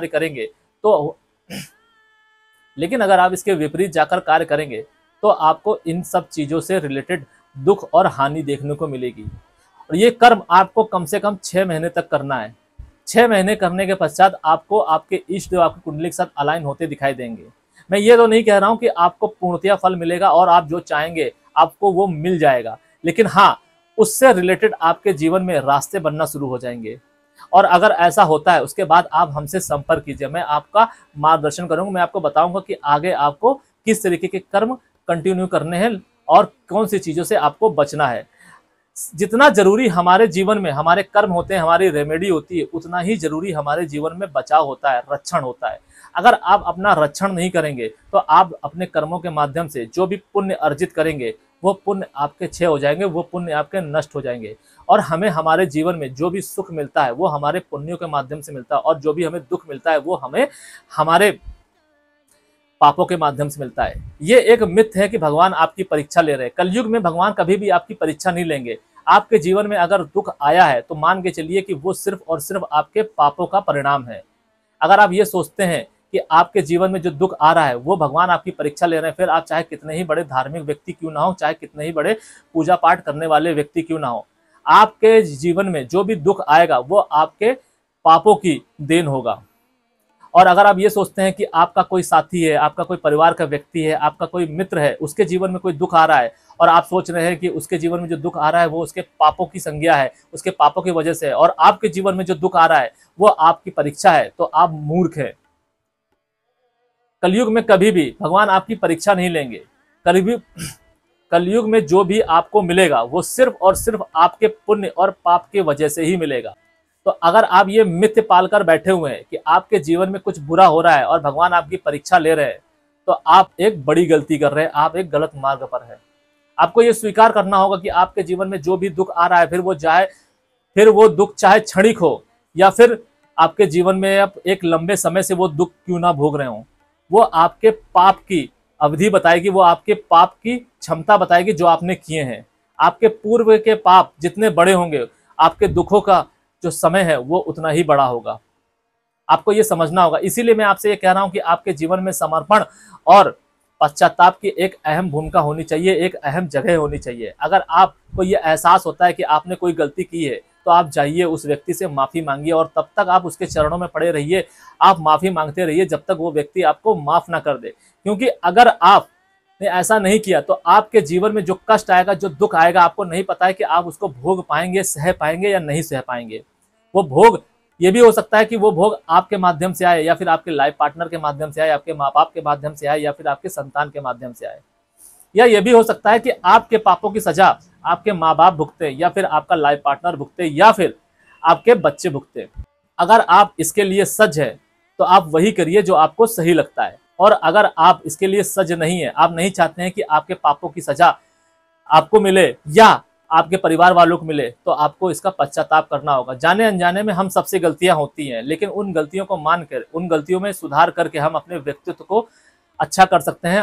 करेंगे तो आपको इन सब चीजों से रिलेटेड दुख और हानि देखने को मिलेगी। और ये कर्म आपको कम से कम 6 महीने तक करना है। 6 महीने करने के पश्चात आपको आपके इष्ट देव आपकी कुंडली के साथ अलाइन होते दिखाई देंगे। मैं ये तो नहीं कह रहा हूं कि आपको पूर्णतया फल मिलेगा और आप जो चाहेंगे आपको वो मिल जाएगा, लेकिन हाँ, उससे रिलेटेड आपके जीवन में रास्ते बनना शुरू हो जाएंगे। और अगर ऐसा होता है उसके बाद आप हमसे संपर्क कीजिए, मैं आपका मार्गदर्शन करूंगा। मैं आपको बताऊंगा कि आगे आपको किस तरीके के कर्म कंटिन्यू करने हैं और कौन सी चीजों से आपको बचना है। जितना जरूरी हमारे जीवन में हमारे कर्म होते हैं, हमारी रेमेडी होती है, उतना ही जरूरी हमारे जीवन में बचाव होता है, रक्षण होता है। अगर आप अपना रक्षण नहीं करेंगे तो आप अपने कर्मों के माध्यम से जो भी पुण्य अर्जित करेंगे वो पुण्य आपके क्षय हो जाएंगे, वो पुण्य आपके नष्ट हो जाएंगे। और हमें हमारे जीवन में जो भी सुख मिलता है वो हमारे पुण्यों के माध्यम से मिलता है, और जो भी हमें दुख मिलता है वो हमें हमारे पापों के माध्यम से मिलता है। ये एक मिथ है कि भगवान आपकी परीक्षा ले रहे हैं। कलयुग में भगवान कभी भी आपकी परीक्षा नहीं लेंगे। आपके जीवन में अगर दुख आया है तो मान के चलिए कि वो सिर्फ और सिर्फ आपके पापों का परिणाम है। अगर आप ये सोचते हैं कि आपके जीवन में जो दुख आ रहा है वो भगवान आपकी परीक्षा ले रहे हैं, फिर आप चाहे कितने ही बड़े धार्मिक व्यक्ति क्यों ना हो, चाहे कितने ही बड़े पूजा पाठ करने वाले व्यक्ति क्यों ना हो, आपके जीवन में जो भी दुख आएगा वो आपके पापों की देन होगा। और अगर आप ये सोचते हैं कि आपका कोई साथी है, आपका कोई परिवार का व्यक्ति है, आपका कोई मित्र है, उसके जीवन में कोई दुख आ रहा है और आप सोच रहे हैं कि उसके जीवन में जो दुख आ रहा है वो उसके पापों की संज्ञा है, उसके पापों की वजह से है, और आपके जीवन में जो दुख आ रहा है वो आपकी परीक्षा है, तो आप मूर्ख हैं। कलयुग में कभी भी भगवान आपकी परीक्षा नहीं लेंगे। कलयुग में जो भी आपको मिलेगा वो सिर्फ और सिर्फ आपके पुण्य और पाप की वजह से ही मिलेगा। तो अगर आप ये मिथ्य पालकर बैठे हुए हैं कि आपके जीवन में कुछ बुरा हो रहा है और भगवान आपकी परीक्षा ले रहे हैं, तो आप एक बड़ी गलती कर रहे हैं, आप एक गलत मार्ग पर हैं। आपको ये स्वीकार करना होगा कि आपके जीवन में जो भी दुख आ रहा है, फिर वो दुख चाहे क्षणिक हो या फिर आपके जीवन में आप एक लंबे समय से वो दुख क्यों ना भोग रहे हो, वो आपके पाप की अवधि बताएगी, वो आपके पाप की क्षमता बताएगी जो आपने किए हैं। आपके पूर्व के पाप जितने बड़े होंगे, आपके दुखों का जो समय है वो उतना ही बड़ा होगा। आपको ये समझना होगा। इसीलिए मैं आपसे ये कह रहा हूं कि आपके जीवन में समर्पण और पश्चाताप की एक अहम भूमिका होनी चाहिए, एक अहम जगह होनी चाहिए। अगर आपको ये एहसास होता है कि आपने कोई गलती की है तो आप जाइए उस व्यक्ति से माफी मांगिए, और तब तक आप उसके चरणों में पड़े रहिए, आप माफी मांगते रहिए जब तक वो व्यक्ति आपको माफ ना कर दे। क्योंकि अगर आपने ऐसा नहीं किया तो आपके जीवन में जो कष्ट आएगा, जो दुख आएगा, आपको नहीं पता है कि आप उसको भोग पाएंगे, सह पाएंगे या नहीं सह पाएंगे। वो भोग ये भी हो सकता है कि वो भोग आपके माध्यम से आए, या फिर आपके लाइफ पार्टनर के माध्यम से आए, आपके माँ बाप के माध्यम से आए, या फिर आपके संतान के माध्यम से आए, या ये भी हो सकता है कि आपके पापों की सजा आपके माँ बाप भुगते, या फिर आपका लाइफ पार्टनर भुगते, या फिर आपके बच्चे भुगते। अगर आप इसके लिए सज्ज है तो आप वही करिए जो आपको सही लगता है, और अगर आप इसके लिए सज्ज नहीं है, आप नहीं चाहते हैं कि आपके पापों की सजा आपको मिले या आपके परिवार वालों को मिले, तो आपको इसका पश्चाताप करना होगा। जाने अनजाने में हम सबसे गलतियां होती हैं, लेकिन उन गलतियों को मानकर, उन गलतियों में सुधार करके हम अपने व्यक्तित्व को अच्छा कर सकते हैं,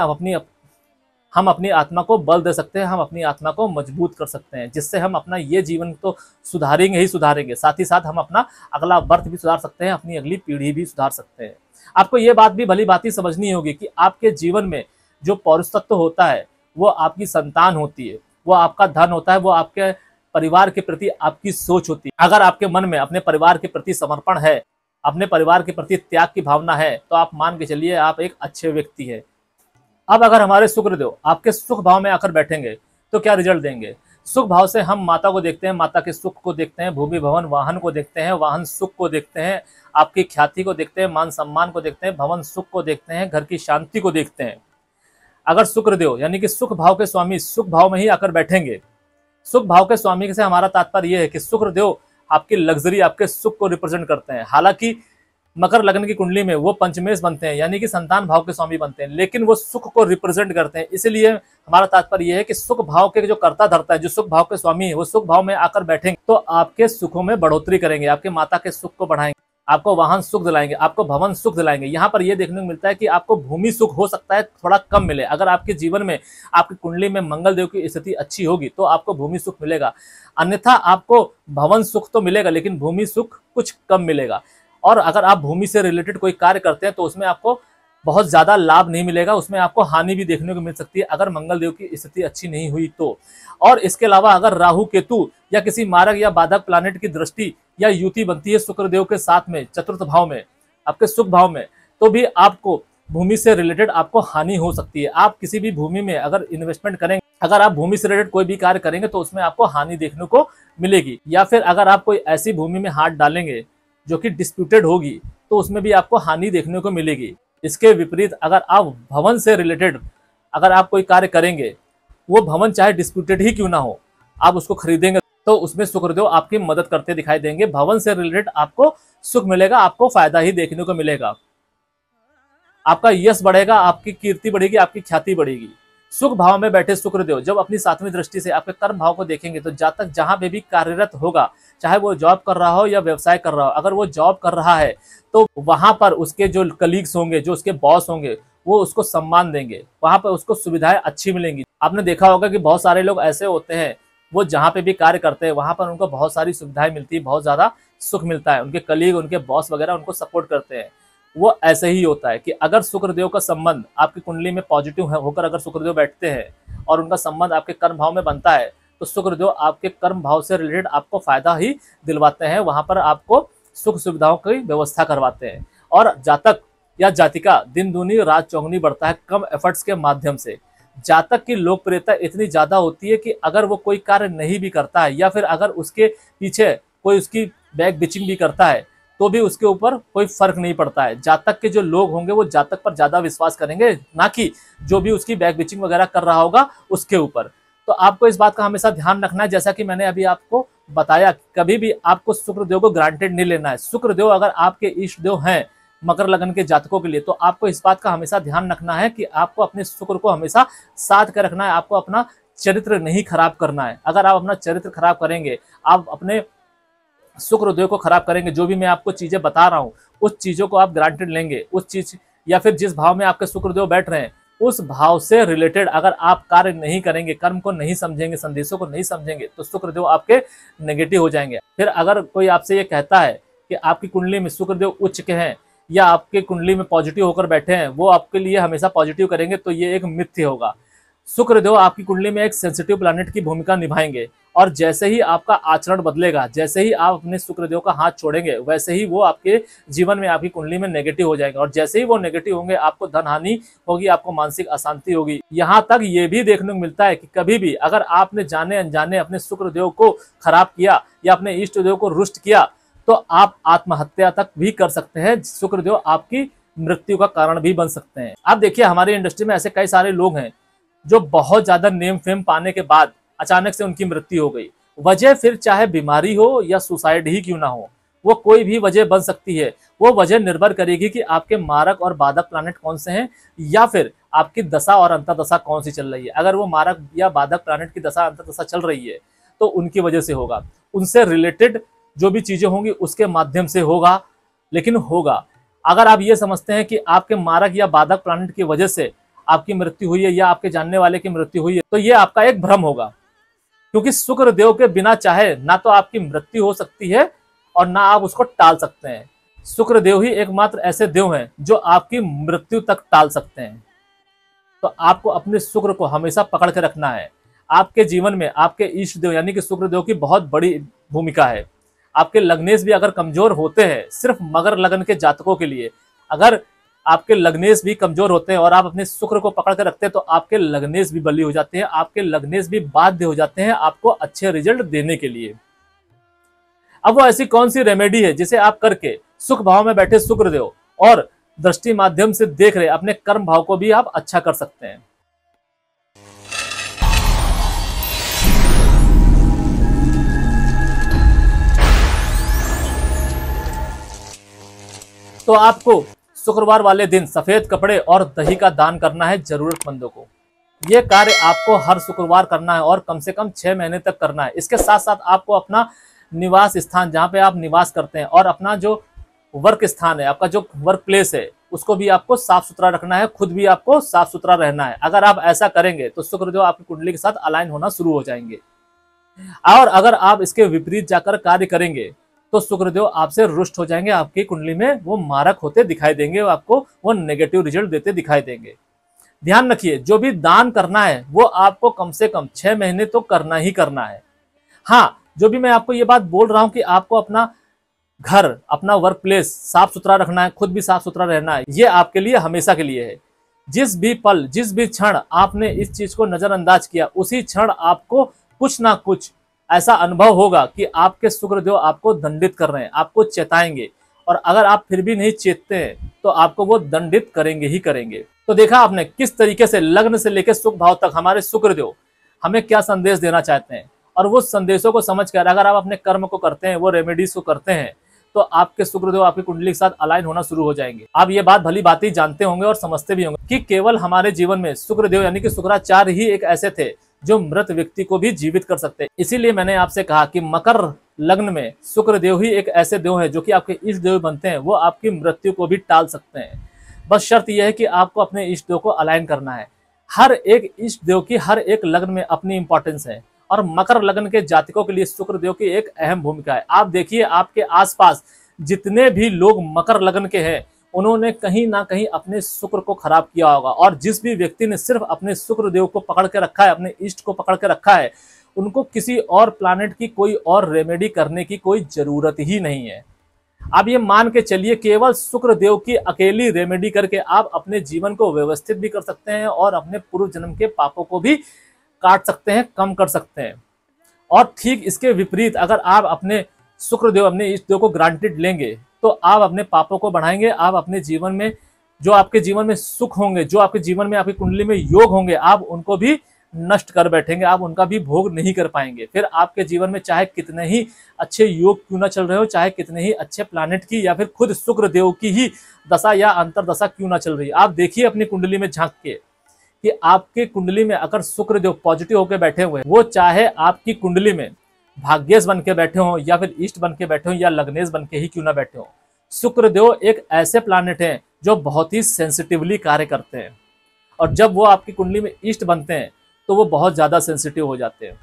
हम अपनी आत्मा को बल दे सकते हैं, हम अपनी आत्मा को मजबूत कर सकते हैं, जिससे हम अपना ये जीवन तो सुधारेंगे ही सुधारेंगे, साथ ही साथ हम अपना अगला बर्थ भी सुधार सकते हैं, अपनी अगली पीढ़ी भी सुधार सकते हैं। आपको ये बात भी भली भांति समझनी होगी कि आपके जीवन में जो पौरुष तत्व होता है वो आपकी संतान होती है, वो आपका धन होता है, वो आपके परिवार के प्रति आपकी सोच होती है। अगर आपके मन में अपने परिवार के प्रति समर्पण है, अपने परिवार के प्रति त्याग की भावना है, तो आप मान के चलिए आप एक अच्छे व्यक्ति है। अब अगर हमारे शुक्रदेव आपके सुख भाव में आकर बैठेंगे तो क्या रिजल्ट देंगे? सुख भाव से हम माता को देखते हैं, माता के सुख को देखते हैं, भूमि भवन वाहन को देखते हैं, वाहन सुख को देखते हैं, आपकी ख्याति को देखते हैं, मान सम्मान को देखते हैं, भवन सुख को देखते हैं, घर की शांति को देखते हैं। अगर शुक्रदेव यानी कि सुख भाव के स्वामी सुख भाव में ही आकर बैठेंगे, सुख भाव के स्वामी से हमारा तात्पर्य यह है कि शुक्रदेव आपकी लग्जरी, आपके सुख को रिप्रेजेंट करते हैं। हालांकि मकर लग्न की कुंडली में वो पंचमेश बनते हैं यानी कि संतान भाव के स्वामी बनते हैं, लेकिन वो सुख को रिप्रेजेंट करते हैं। इसलिए हमारा तात्पर्य यह है कि सुख भाव के जो कर्ता धर्ता है, जो सुख भाव के स्वामी है, वो सुख भाव में आकर बैठेंगे तो आपके सुखों में बढ़ोतरी करेंगे, आपके माता के सुख को बढ़ाएंगे, आपको वाहन सुख दिलाएंगे, आपको भवन सुख दिलाएंगे। यहाँ पर यह देखने को मिलता है कि आपको भूमि सुख हो सकता है थोड़ा कम मिले। अगर आपके जीवन में आपकी कुंडली में मंगल देव की स्थिति अच्छी होगी तो आपको भूमि सुख मिलेगा, अन्यथा आपको भवन सुख तो मिलेगा लेकिन भूमि सुख कुछ कम मिलेगा। और अगर आप भूमि से रिलेटेड कोई कार्य करते हैं तो उसमें आपको बहुत ज्यादा लाभ नहीं मिलेगा, उसमें आपको हानि भी देखने को मिल सकती है अगर मंगल देव की स्थिति अच्छी नहीं हुई तो। और इसके अलावा अगर राहु केतु या किसी मारक या बाधक प्लानेट की दृष्टि या युति बनती है शुक्रदेव के साथ में चतुर्थ भाव में, आपके सुख भाव में, तो भी आपको भूमि से रिलेटेड आपको हानि हो सकती है। आप किसी भी भूमि में अगर इन्वेस्टमेंट करेंगे, अगर आप भूमि से रिलेटेड कोई भी कार्य करेंगे तो उसमें आपको हानि देखने को मिलेगी। या फिर अगर आप कोई ऐसी भूमि में हाथ डालेंगे जो कि डिस्प्यूटेड होगी तो उसमें भी आपको हानि देखने को मिलेगी। इसके विपरीत अगर आप भवन से रिलेटेड अगर आप कोई कार्य करेंगे, वो भवन चाहे डिस्प्यूटेड ही क्यों ना हो, आप उसको खरीदेंगे तो उसमें शुक्रदेव आपकी मदद करते दिखाई देंगे। भवन से रिलेटेड आपको सुख मिलेगा, आपको फायदा ही देखने को मिलेगा, आपका यश बढ़ेगा, आपकी कीर्ति बढ़ेगी, आपकी ख्याति बढ़ेगी। सुख भाव में बैठे शुक्रदेव जब अपनी सातवीं दृष्टि से आपके कर्म भाव को देखेंगे तो जातक जहां पे भी कार्यरत होगा, चाहे वो जॉब कर रहा हो या व्यवसाय कर रहा हो, अगर वो जॉब कर रहा है तो वहां पर उसके जो कलीग्स होंगे, जो उसके बॉस होंगे, वो उसको सम्मान देंगे, वहां पर उसको सुविधाएं अच्छी मिलेंगी। आपने देखा होगा कि बहुत सारे लोग ऐसे होते हैं, वो जहाँ पे भी कार्य करते हैं वहां पर उनको बहुत सारी सुविधाएं मिलती है, बहुत ज्यादा सुख मिलता है, उनके कलीग, उनके बॉस वगैरह उनको सपोर्ट करते हैं। वो ऐसे ही होता है कि अगर शुक्रदेव का संबंध आपकी कुंडली में पॉजिटिव होकर अगर शुक्रदेव बैठते हैं और उनका संबंध आपके कर्म भाव में बनता है तो शुक्रदेव आपके कर्म भाव से रिलेटेड आपको फायदा ही दिलवाते हैं, वहां पर आपको सुख सुविधाओं की व्यवस्था करवाते हैं। और जातक या जातिका दिन दूनी रात चौगुनी बढ़ता है कम एफर्ट्स के माध्यम से। जातक की लोकप्रियता इतनी ज्यादा होती है कि अगर वो कोई कार्य नहीं भी करता है या फिर अगर उसके पीछे कोई उसकी बैक बिचिंग भी करता है तो भी उसके ऊपर कोई फर्क नहीं पड़ता है। जातक के जो लोग होंगे वो जातक पर ज्यादा विश्वास करेंगे, ना कि जो भी उसकी बैक बिचिंग वगैरह कर रहा होगा उसके ऊपर। तो आपको इस बात का हमेशा ध्यान रखना है, जैसा कि मैंने अभी आपको बताया, कभी भी आपको शुक्रदेव को ग्रांटेड नहीं लेना है। शुक्रदेव अगर आपके इष्ट देव हैं मकर लगन के जातकों के लिए तो आपको इस बात का हमेशा ध्यान रखना है कि आपको अपने शुक्र को हमेशा साथ कर रखना है, आपको अपना चरित्र नहीं खराब करना है। अगर आप अपना चरित्र खराब करेंगे, आप अपने शुक्रदेव को खराब करेंगे, जो भी मैं आपको चीजें बता रहा हूँ उस चीजों को आप ग्रांटेड लेंगे, उस चीज या फिर जिस भाव में आपके शुक्रदेव बैठ रहे हैं उस भाव से रिलेटेड अगर आप कार्य नहीं करेंगे, कर्म को नहीं समझेंगे, संदेशों को नहीं समझेंगे तो शुक्रदेव आपके नेगेटिव हो जाएंगे। फिर अगर कोई आपसे ये कहता है कि आपकी कुंडली में शुक्रदेव उच्च के हैं या आपके कुंडली में पॉजिटिव होकर बैठे हैं, वो आपके लिए हमेशा पॉजिटिव करेंगे, तो ये एक मिथ्य होगा। शुक्रदेव आपकी कुंडली में एक सेंसिटिव प्लैनेट की भूमिका निभाएंगे और जैसे ही आपका आचरण बदलेगा, जैसे ही आप अपने शुक्रदेव का हाथ छोड़ेंगे, वैसे ही वो आपके जीवन में आपकी कुंडली में नेगेटिव हो जाएंगे और जैसे ही वो नेगेटिव होंगे आपको धन हानि होगी, आपको मानसिक अशांति होगी। यहाँ तक ये भी देखने को मिलता है कि कभी भी अगर आपने जाने अनजाने अपने शुक्रदेव को खराब किया या अपने इष्ट देव को रुष्ट किया तो आप आत्महत्या तक भी कर सकते हैं। शुक्रदेव आपकी मृत्यु का कारण भी बन सकते हैं। आप देखिए हमारी इंडस्ट्री में ऐसे कई सारे लोग हैं जो बहुत ज्यादा नेम फेम पाने के बाद अचानक से उनकी मृत्यु हो गई। वजह फिर चाहे बीमारी हो या सुसाइड ही क्यों ना हो, वो कोई भी वजह बन सकती है। वो वजह निर्भर करेगी कि आपके मारक और बाधक प्लैनेट कौन से हैं या फिर आपकी दशा और अंतर्दशा कौन सी चल रही है। अगर वो मारक या बाधक प्लैनेट की दशा अंतर्दशा चल रही है तो उनकी वजह से होगा, उनसे रिलेटेड जो भी चीजें होंगी उसके माध्यम से होगा, लेकिन होगा। अगर आप ये समझते हैं कि आपके मारक या बाधक प्लैनेट की वजह से आपकी मृत्यु हुई है या आपके जानने वाले की मृत्यु हुई है, तो ये आपका एक भ्रम होगा, क्योंकि शुक्र देव के बिना चाहे ना तो आपकी मृत्यु हो सकती है और ना आप उसको टाल सकते हैं। शुक्र देव ही एकमात्र ऐसे देव हैं जो आपकी मृत्यु तक टाल सकते हैं। तो आपको अपने शुक्र को हमेशा पकड़ के रखना है। आपके जीवन में आपके इष्ट देव यानी कि शुक्र देव की बहुत बड़ी भूमिका है। आपके लग्नेश भी अगर कमजोर होते हैं, सिर्फ मकर लगन के जातकों के लिए, अगर आपके लग्नेश भी कमजोर होते हैं और आप अपने शुक्र को पकड़ के रखते हैं तो आपके लग्नेश भी बली हो जाते हैं, आपके लग्नेश भी बाध्य हो जाते हैं आपको अच्छे रिजल्ट देने के लिए। अब वो ऐसी कौन सी रेमेडी है जिसे आप करके सुख भाव में बैठे शुक्र देव और दृष्टि माध्यम से देख रहे अपने कर्म भाव को भी आप अच्छा कर सकते हैं। तो आपको शुक्रवार वाले दिन सफेद कपड़े और दही का दान करना है जरूरतमंदों को। यह कार्य आपको हर शुक्रवार करना है और कम से कम 6 महीने तक करना है। इसके साथ साथ आपको अपना निवास स्थान जहां पे आप निवास करते हैं और अपना जो वर्क स्थान है, आपका जो वर्क प्लेस है, उसको भी आपको साफ सुथरा रखना है, खुद भी आपको साफ सुथरा रहना है। अगर आप ऐसा करेंगे तो शुक्रदेव आपकी कुंडली के साथ अलाइन होना शुरू हो जाएंगे। और अगर आप इसके विपरीत जाकर कार्य करेंगे तो शुक्रदेव आपसे रुष्ट हो जाएंगे, आपकी कुंडली में वो मारक होते दिखाई देंगे, आपको वो नेगेटिव रिजल्ट देते दिखाई देंगे। ध्यान रखिए, जो भी दान करना है वो आपको कम से कम 6 महीने तो करना ही करना है। हाँ, जो भी मैं आपको ये बात बोल रहा हूं कि आपको अपना घर, अपना वर्क प्लेस साफ सुथरा रखना है, खुद भी साफ सुथरा रहना है, ये आपके लिए हमेशा के लिए है। जिस भी पल, जिस भी क्षण आपने इस चीज को नजरअंदाज किया, उसी क्षण आपको कुछ ना कुछ ऐसा अनुभव होगा कि आपके शुक्रदेव आपको दंडित कर रहे हैं, आपको चेताएंगे। और अगर आप फिर भी नहीं चेतते हैं तो आपको वो दंडित करेंगे ही करेंगे। तो देखा आपने किस तरीके से लग्न से लेकर सुख भाव तक हमारे शुक्रदेव हमें क्या संदेश देना चाहते हैं। और वो संदेशों को समझकर अगर आप अपने कर्म को करते हैं, वो रेमेडीज को करते हैं, तो आपके शुक्रदेव आपकी कुंडली के साथ अलाइन होना शुरू हो जाएंगे। आप ये बात भली बात ही जानते होंगे और समझते भी होंगे कि केवल हमारे जीवन में शुक्रदेव यानी कि शुक्राचार्य ही एक ऐसे थे जो मृत व्यक्ति को भी जीवित कर सकते हैं। इसीलिए मैंने आपसे कहा कि मकर लग्न में शुक्रदेव ही एक ऐसे देव है जो कि आपके इष्ट देव बनते हैं, वो आपकी मृत्यु को भी टाल सकते हैं। बस शर्त यह है कि आपको अपने इष्ट देव को अलाइन करना है। हर एक इष्ट देव की हर एक लग्न में अपनी इंपॉर्टेंस है और मकर लग्न के जातकों के लिए शुक्रदेव की एक अहम भूमिका है। आप देखिए, आपके आसपास जितने भी लोग मकर लग्न के हैं उन्होंने कहीं ना कहीं अपने शुक्र को खराब किया होगा। और जिस भी व्यक्ति ने सिर्फ अपने शुक्रदेव को पकड़ के रखा है, अपने इष्ट को पकड़ के रखा है, उनको किसी और प्लैनेट की कोई और रेमेडी करने की कोई जरूरत ही नहीं है। आप ये मान के चलिए, केवल शुक्रदेव की अकेली रेमेडी करके आप अपने जीवन को व्यवस्थित भी कर सकते हैं और अपने पूर्व जन्म के पापों को भी काट सकते हैं, कम कर सकते हैं। और ठीक इसके विपरीत अगर आप अपने शुक्रदेव, अपने इष्ट देव को ग्रांटेड लेंगे तो आप अपने पापों को बढ़ाएंगे। आप अपने जीवन में जो आपके जीवन में सुख होंगे, जो आपके जीवन में आपकी कुंडली में योग होंगे, आप उनको भी नष्ट कर बैठेंगे, आप उनका भी भोग नहीं कर पाएंगे। फिर आपके जीवन में चाहे कितने ही अच्छे योग क्यों ना चल रहे हो, चाहे कितने ही अच्छे प्लैनेट की या फिर खुद शुक्रदेव की ही दशा या अंतरदशा क्यों ना चल रही, आप देखिए अपनी कुंडली में झांक के कि आपकी कुंडली में अगर शुक्रदेव पॉजिटिव होकर बैठे हुए हैं, वो चाहे आपकी कुंडली में भाग्येश बन के बैठे हो या फिर इष्ट बन के बैठे हो या लग्नेश बन के ही क्यों ना बैठे हो, शुक्रदेव एक ऐसे प्लैनेट हैं जो बहुत ही सेंसिटिवली कार्य करते हैं। और जब वो आपकी कुंडली में इष्ट बनते हैं तो वो बहुत ज्यादा सेंसिटिव हो जाते हैं।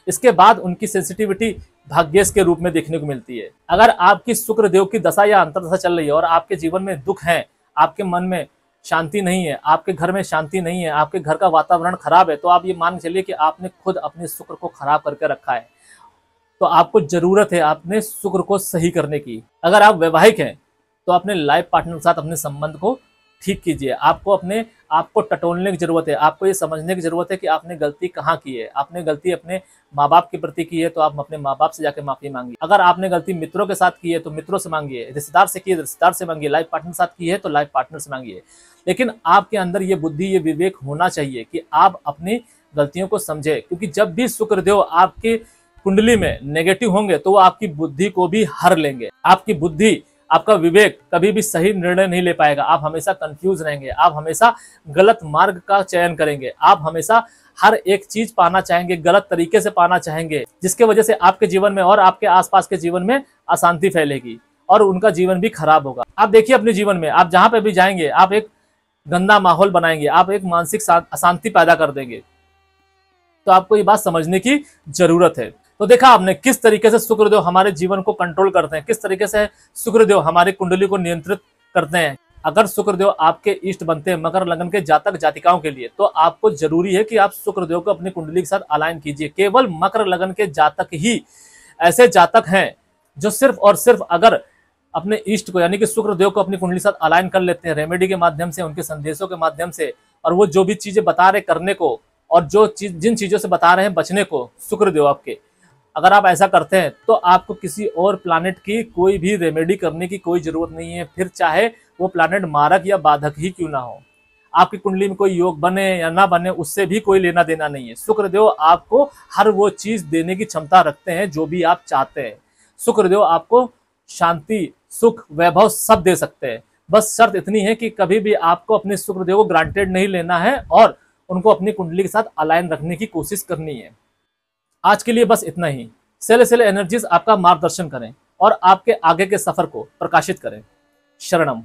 इसके बाद उनकी सेंसिटिविटी भाग्येश के रूप में देखने को मिलती है। अगर आपकी शुक्रदेव की दशा या अंतरदशा चल रही है और आपके जीवन में दुख है, आपके मन में शांति नहीं है, आपके घर में शांति नहीं है, आपके घर का वातावरण खराब है, तो आप ये मान चलिए कि आपने खुद अपने शुक्र को खराब करके रखा है। तो आपको जरूरत है अपने शुक्र को सही करने की। अगर आप वैवाहिक हैं तो अपने लाइफ पार्टनर के साथ अपने संबंध को ठीक कीजिए। आपको टटोलने की जरूरत है, आपको ये समझने की जरूरत है कि आपने गलती कहाँ की है। आपने गलती अपने माँ बाप के प्रति की है तो आप अपने माँ बाप से जाके माफी मांगिए। अगर आपने गलती मित्रों के साथ की है तो मित्रों से मांगिए, रिश्तेदार से की है रिश्तेदार से मांगिए, लाइफ पार्टनर के साथ की है तो लाइफ पार्टनर से मांगिए। लेकिन आपके अंदर ये बुद्धि, ये विवेक होना चाहिए कि आप अपनी गलतियों को समझे, क्योंकि जब भी शुक्रदेव आपकी कुंडली में नेगेटिव होंगे तो वो आपकी बुद्धि को भी हर लेंगे। आपकी बुद्धि, आपका विवेक कभी भी सही निर्णय नहीं ले पाएगा। आप हमेशा कंफ्यूज रहेंगे, आप हमेशा गलत मार्ग का चयन करेंगे, आप हमेशा हर एक चीज पाना चाहेंगे, गलत तरीके से पाना चाहेंगे, जिसके वजह से आपके जीवन में और आपके आसपास के जीवन में अशांति फैलेगी। और उनका जीवन भी खराब होगा। आप देखिए अपने जीवन में आप जहां पे भी जाएंगे आप एक गंदा माहौल बनाएंगे, आप एक मानसिक अशांति पैदा कर देंगे। तो आपको ये बात समझने की जरूरत है। तो देखा आपने किस तरीके से शुक्रदेव हमारे जीवन को कंट्रोल करते हैं, किस तरीके से शुक्रदेव हमारी कुंडली को नियंत्रित करते हैं। अगर शुक्रदेव आपके इष्ट बनते हैं मकर लग्न के जातक जातिकाओं के लिए, तो आपको जरूरी है कि आप शुक्रदेव को अपनी कुंडली के साथ अलाइन कीजिए। केवल मकर लग्न के जातक ही ऐसे जातक हैं जो सिर्फ और सिर्फ अगर अपने इष्ट को यानी कि शुक्रदेव को अपनी कुंडली के साथ अलाइन कर लेते हैं रेमेडी के माध्यम से, उनके संदेशों के माध्यम से, और वो जो भी चीजें बता रहे करने को और जिन चीजों से बता रहे हैं बचने को शुक्रदेव आपके, अगर आप ऐसा करते हैं तो आपको किसी और प्लैनेट की कोई भी रेमेडी करने की कोई जरूरत नहीं है। फिर चाहे वो प्लैनेट मारक या बाधक ही क्यों ना हो, आपकी कुंडली में कोई योग बने या ना बने उससे भी कोई लेना देना नहीं है। शुक्रदेव आपको हर वो चीज देने की क्षमता रखते हैं जो भी आप चाहते हैं। शुक्रदेव आपको शांति, सुख, वैभव सब दे सकते हैं। बस शर्त इतनी है कि कभी भी आपको अपने शुक्रदेव को ग्रांटेड नहीं लेना है और उनको अपनी कुंडली के साथ अलाइन रखने की कोशिश करनी है। आज के लिए बस इतना ही। सेल एनर्जीज आपका मार्गदर्शन करें और आपके आगे के सफर को प्रकाशित करें। शरणम।